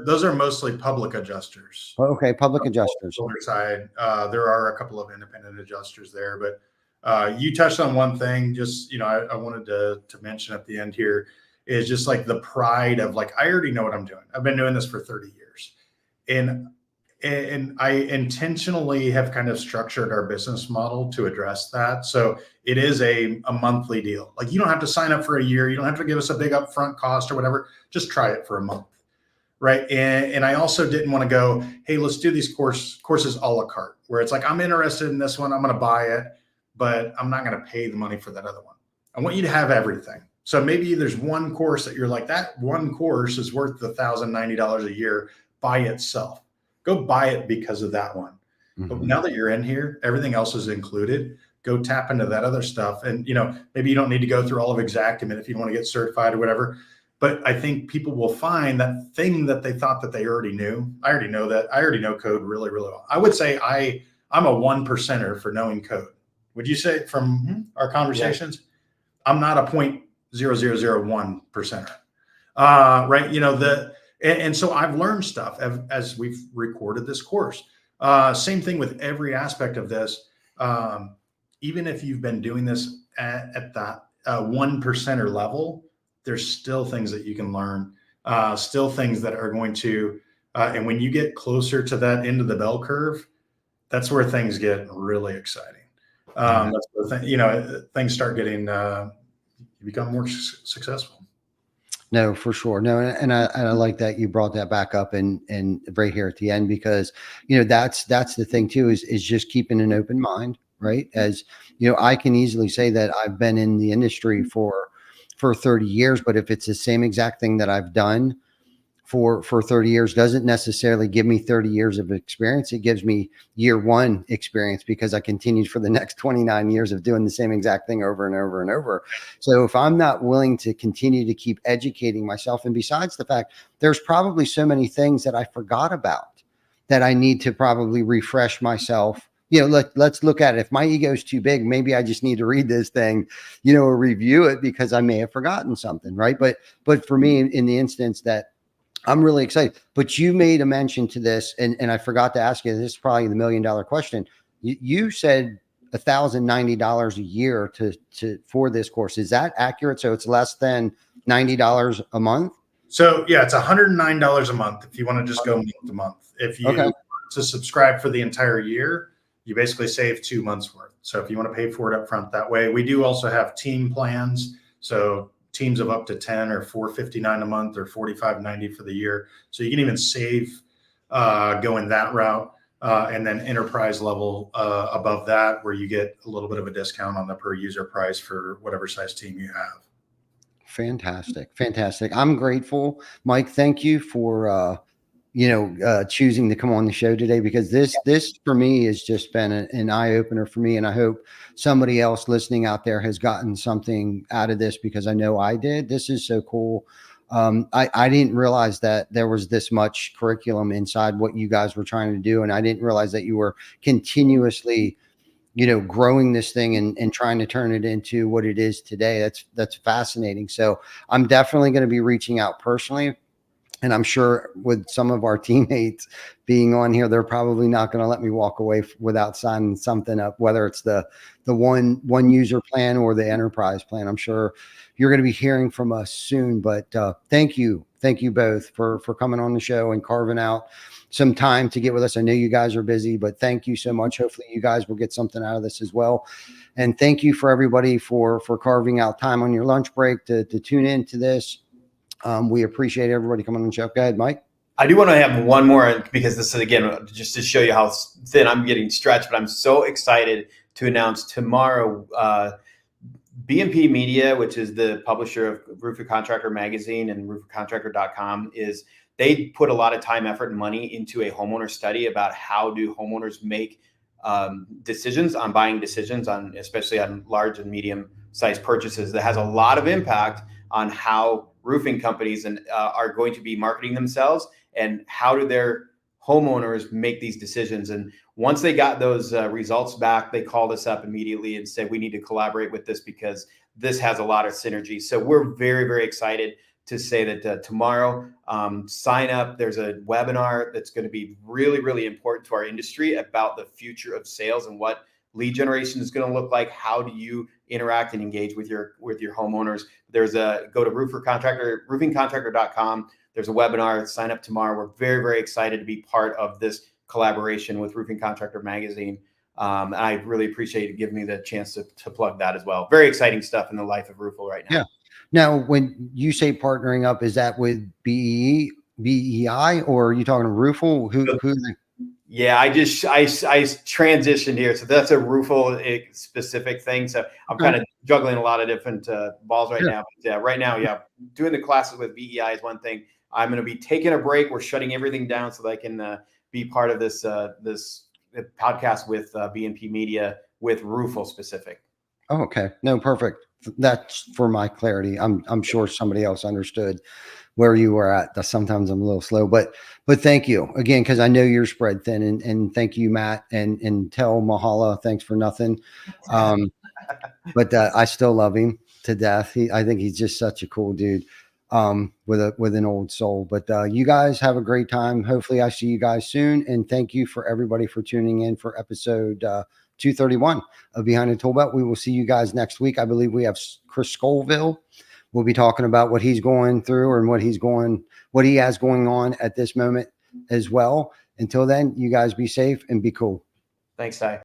those are mostly public adjusters. Okay, public adjusters. On the side, there are a couple of independent adjusters there, but you touched on one thing. Just, you know, I wanted to mention at the end here is just like the pride of like, I already know what I'm doing. I've been doing this for 30 years, and I intentionally have kind of structured our business model to address that. So it is a monthly deal. Like, you don't have to sign up for a year. You don't have to give us a big upfront cost or whatever. Just try it for a month. Right. And I also didn't want to go, hey, let's do these courses a la carte, where it's like, I'm interested in this one, I'm going to buy it, but I'm not going to pay the money for that other one. I want you to have everything. So maybe there's one course that you're like, that one course is worth the $1,090 a year by itself. Go buy it because of that one. Mm-hmm. But now that you're in here, everything else is included. Go tap into that other stuff. And, you know, maybe you don't need to go through all of Xactimate if you want to get certified or whatever. But I think people will find that thing that they thought that they already knew. I already know that. I already know code really, really well. I would say I'm a 1%er for knowing code. Would you say from our conversations? Yeah. I'm not a 0.0001%er. Right. You know, and so I've learned stuff as we've recorded this course. Same thing with every aspect of this. Even if you've been doing this at that 1%er level, there's still things that you can learn, still things that are going to, and when you get closer to that end of the bell curve, that's where things get really exciting. That's the thing, you know, things start getting, you become more successful. No, for sure. No, and I like that you brought that back up and right here at the end, because you know that's the thing too, is just keeping an open mind, right? As you know, I can easily say that I've been in the industry for 30 years, but if it's the same exact thing that I've done for 30 years doesn't necessarily give me 30 years of experience. It gives me year one experience, because I continued for the next 29 years of doing the same exact thing over and over and over. So if I'm not willing to continue to keep educating myself, and besides the fact there's probably so many things that I forgot about that I need to probably refresh myself. You know, let's look at it. If my ego is too big, maybe I just need to read this thing, you know, or review it, because I may have forgotten something, right? But for me, in the instance that I'm really excited, but you made a mention to this, and I forgot to ask you. This is probably the $1 million question. You said $1,090 a year for this course. Is that accurate? So it's less than $90 a month. So yeah, it's $109 a month if you want to just go month to month. If you Okay. to subscribe for the entire year, you basically save 2 months worth. So if you want to pay for it up front that way, we do also have team plans. So teams of up to 10 or $459 a month or $45.90 for the year. So you can even save going that route. And then enterprise level above that, where you get a little bit of a discount on the per user price for whatever size team you have. Fantastic. Fantastic. I'm grateful, Mike. Thank you for, choosing to come on the show today, because this for me has just been an eye opener for me. And I hope somebody else listening out there has gotten something out of this, because I know I did. This is so cool. I didn't realize that there was this much curriculum inside what you guys were trying to do. And I didn't realize that you were continuously, growing this thing and trying to turn it into what it is today. That's fascinating. So I'm definitely going to be reaching out personally. And I'm sure with some of our teammates being on here, they're probably not going to let me walk away without signing something up, whether it's the one user plan or the enterprise plan. I'm sure you're going to be hearing from us soon, but thank you both for coming on the show and carving out some time to get with us. I know you guys are busy, but thank you so much. Hopefully you guys will get something out of this as well. And thank you for everybody for carving out time on your lunch break to tune into this. We appreciate everybody coming on the show. Go ahead, Mike. I do want to have one more, because this is, again, just to show you how thin I'm getting stretched, but I'm so excited to announce tomorrow, BMP Media, which is the publisher of Roofing Contractor Magazine and roofingcontractor.com, they put a lot of time, effort, and money into a homeowner study about how do homeowners make decisions on buying decisions on, especially on large and medium sized purchases, that has a lot of impact on how roofing companies are going to be marketing themselves, and how do their homeowners make these decisions. And once they got those results back, they called us up immediately and said, we need to collaborate with this, because this has a lot of synergy. So we're very, very excited to say that tomorrow, sign up. There's a webinar that's going to be really, really important to our industry about the future of sales and what lead generation is going to look like. How do you interact and engage with your homeowners? Go to roofingcontractor.com. There's a webinar. Sign up tomorrow. We're very, very excited to be part of this collaboration with Roofing Contractor Magazine. I really appreciate you giving me the chance to plug that as well. Very exciting stuff in the life of Roofle right now. Yeah. Now, when you say partnering up, is that with BEI, or are you talking to Roofle? Who Yeah, I transitioned here, so that's a Roofle specific thing. So I'm kind of juggling a lot of different balls right now. But right now, doing the classes with BEI is one thing. I'm going to be taking a break. We're shutting everything down so that I can be part of this podcast with BNP Media with Roofle specific. Oh, okay. No, perfect. That's for my clarity. I'm sure somebody else understood where you were at. Sometimes I'm a little slow, but thank you again, because I know you're spread thin, and thank you, Matt, and tell Mahala thanks for nothing. But I still love him to death. I think he's just such a cool dude, with an old soul. But you guys have a great time. Hopefully I see you guys soon. And thank you for everybody for tuning in for episode 231 of Behind the ToolBelt. We will see you guys next week. I believe we have Chris Scoville. We'll be talking about what he's going through and what he has going on at this moment as well. Until then, you guys be safe and be cool. Thanks, Ty.